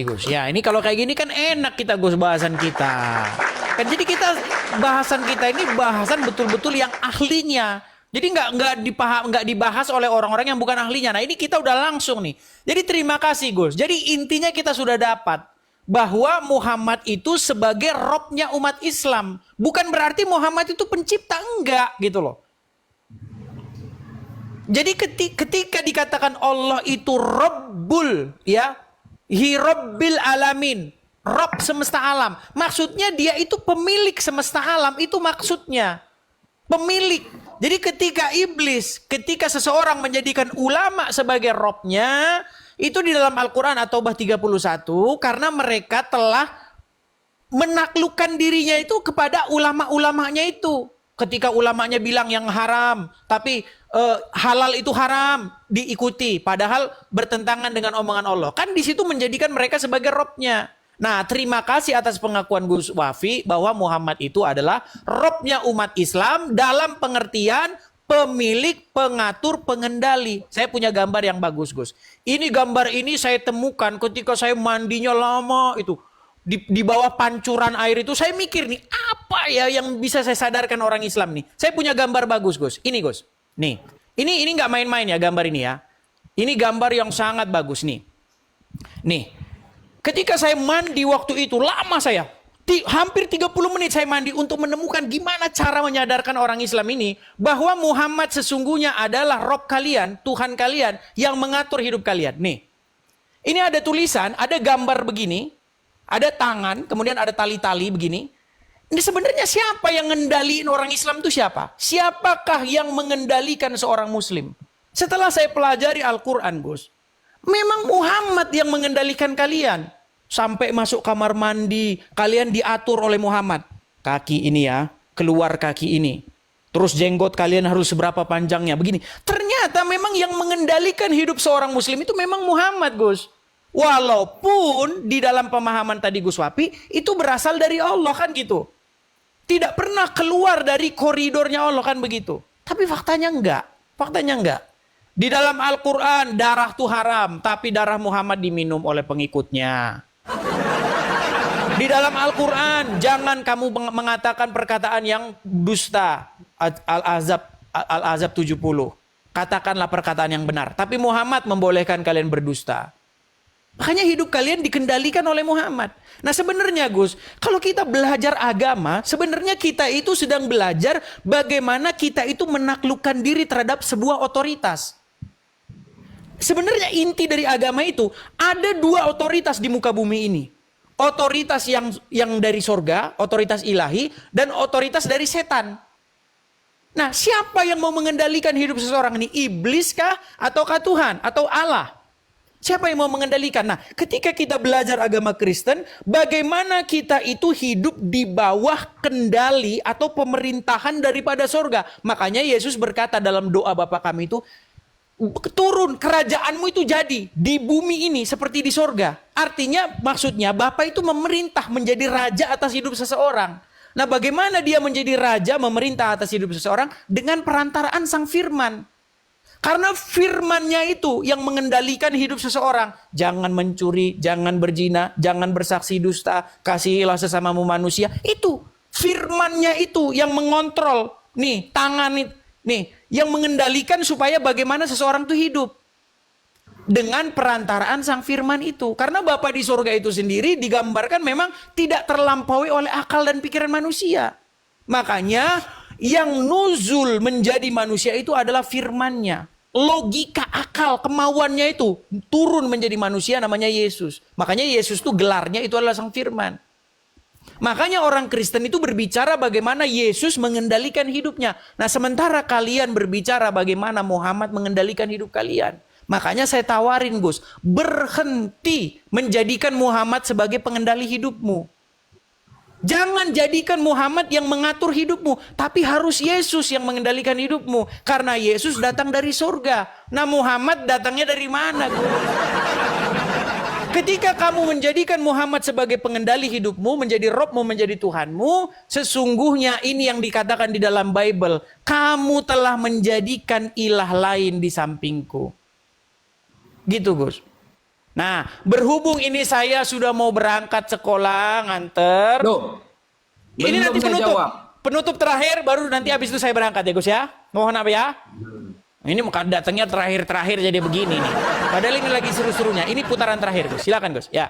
Gus. Ya, ini kalau kayak gini kan enak kita Gus bahasan kita. Kan jadi bahasan kita ini bahasan betul-betul yang ahlinya. Jadi nggak dibahas oleh orang-orang yang bukan ahlinya. Nah, ini kita udah langsung nih. Jadi terima kasih Gus. Jadi intinya kita sudah dapat bahwa Muhammad itu sebagai robnya umat Islam. Bukan berarti Muhammad itu pencipta, enggak gitu loh. Jadi ketika dikatakan Allah itu Rabbul, ya, Hirabbil alamin, Rob semesta alam. Maksudnya dia itu pemilik semesta alam, itu maksudnya. Pemilik. Jadi ketika seseorang menjadikan ulama sebagai Robnya, itu di dalam Al-Quran At-Taubah 31, karena mereka telah menaklukkan dirinya itu kepada ulama-ulamanya itu. Ketika ulamanya bilang yang haram, tapi halal itu haram, diikuti. Padahal bertentangan dengan omongan Allah. Kan di situ menjadikan mereka sebagai Robnya. Nah, terima kasih atas pengakuan Gus Wafi bahwa Muhammad itu adalah Robnya umat Islam dalam pengertian pemilik, pengatur, pengendali. Saya punya gambar yang bagus, Gus. Ini gambar ini saya temukan ketika saya mandinya lama itu. Di bawah pancuran air itu saya mikir nih, apa ya yang bisa saya sadarkan orang Islam nih. Saya punya gambar bagus, Gus. Ini, Gus. Nih, ini nggak main-main ya gambar ini ya. Ini gambar yang sangat bagus nih. Nih. Ketika saya mandi waktu itu, lama saya. Hampir 30 menit saya mandi untuk menemukan gimana cara menyadarkan orang Islam ini bahwa Muhammad sesungguhnya adalah Rob kalian, Tuhan kalian yang mengatur hidup kalian. Nih, ini ada tulisan, ada gambar begini, ada tangan, kemudian ada tali-tali begini. Ini sebenarnya siapa yang mengendalikan orang Islam itu siapa? Siapakah yang mengendalikan seorang Muslim? Setelah saya pelajari Al-Quran, Gus, memang Muhammad yang mengendalikan kalian. Sampai masuk kamar mandi, kalian diatur oleh Muhammad. Kaki ini ya, keluar kaki ini. Terus jenggot kalian harus seberapa panjangnya, begini. Ternyata memang yang mengendalikan hidup seorang Muslim itu memang Muhammad, Gus. Walaupun di dalam pemahaman tadi Gus Wapi, itu berasal dari Allah kan gitu. Tidak pernah keluar dari koridornya Allah kan begitu. Tapi faktanya enggak. Faktanya enggak. Di dalam Al-Quran, darah itu haram. Tapi darah Muhammad diminum oleh pengikutnya. Di dalam Al-Quran, jangan kamu mengatakan perkataan yang dusta. Al-Azab 70. Katakanlah perkataan yang benar. Tapi Muhammad membolehkan kalian berdusta. Makanya hidup kalian dikendalikan oleh Muhammad. Nah sebenarnya Gus, kalau kita belajar agama, sebenarnya kita itu sedang belajar bagaimana kita itu menaklukkan diri terhadap sebuah otoritas. Sebenarnya inti dari agama itu ada dua otoritas di muka bumi ini. Otoritas yang dari sorga, otoritas ilahi, dan otoritas dari setan. Nah, siapa yang mau mengendalikan hidup seseorang ini? Iblis kah? Ataukah Tuhan? Atau Allah? Siapa yang mau mengendalikan? Nah, ketika kita belajar agama Kristen, bagaimana kita itu hidup di bawah kendali atau pemerintahan daripada sorga. Makanya Yesus berkata dalam doa Bapa kami itu, turun kerajaanmu itu jadi di bumi ini seperti di sorga. Artinya maksudnya Bapa itu memerintah menjadi raja atas hidup seseorang. Nah bagaimana dia menjadi raja memerintah atas hidup seseorang? Dengan perantaraan sang firman. Karena firmannya itu yang mengendalikan hidup seseorang. Jangan mencuri, jangan berzina, jangan bersaksi dusta, kasihilah sesamamu manusia. Itu firmannya itu yang mengontrol. Nih tangan nih yang mengendalikan supaya bagaimana seseorang itu hidup. Dengan perantaraan sang firman itu. Karena Bapa di surga itu sendiri digambarkan memang tidak terlampaui oleh akal dan pikiran manusia. Makanya yang nuzul menjadi manusia itu adalah firmannya. Logika, akal, kemauannya itu turun menjadi manusia namanya Yesus. Makanya Yesus itu gelarnya itu adalah sang firman. Makanya orang Kristen itu berbicara bagaimana Yesus mengendalikan hidupnya. Nah sementara kalian berbicara bagaimana Muhammad mengendalikan hidup kalian. Makanya saya tawarin Gus, berhenti menjadikan Muhammad sebagai pengendali hidupmu. Jangan jadikan Muhammad yang mengatur hidupmu, tapi harus Yesus yang mengendalikan hidupmu. Karena Yesus datang dari surga. Nah Muhammad datangnya dari mana? Ketika kamu menjadikan Muhammad sebagai pengendali hidupmu, menjadi Robmu, menjadi Tuhanmu, sesungguhnya ini yang dikatakan di dalam Bible, kamu telah menjadikan ilah lain di sampingku. Gitu Gus. Nah, berhubung ini saya sudah mau berangkat sekolah, nganter. Loh, Ini belum nanti saya penutup. jawab. Penutup terakhir, baru nanti habis itu saya berangkat ya Gus ya. Mohon apa ya? Ini muka datangnya terakhir-terakhir jadi begini nih. Padahal ini lagi seru-serunya. Ini putaran terakhir Gus. Silakan Gus. Ya.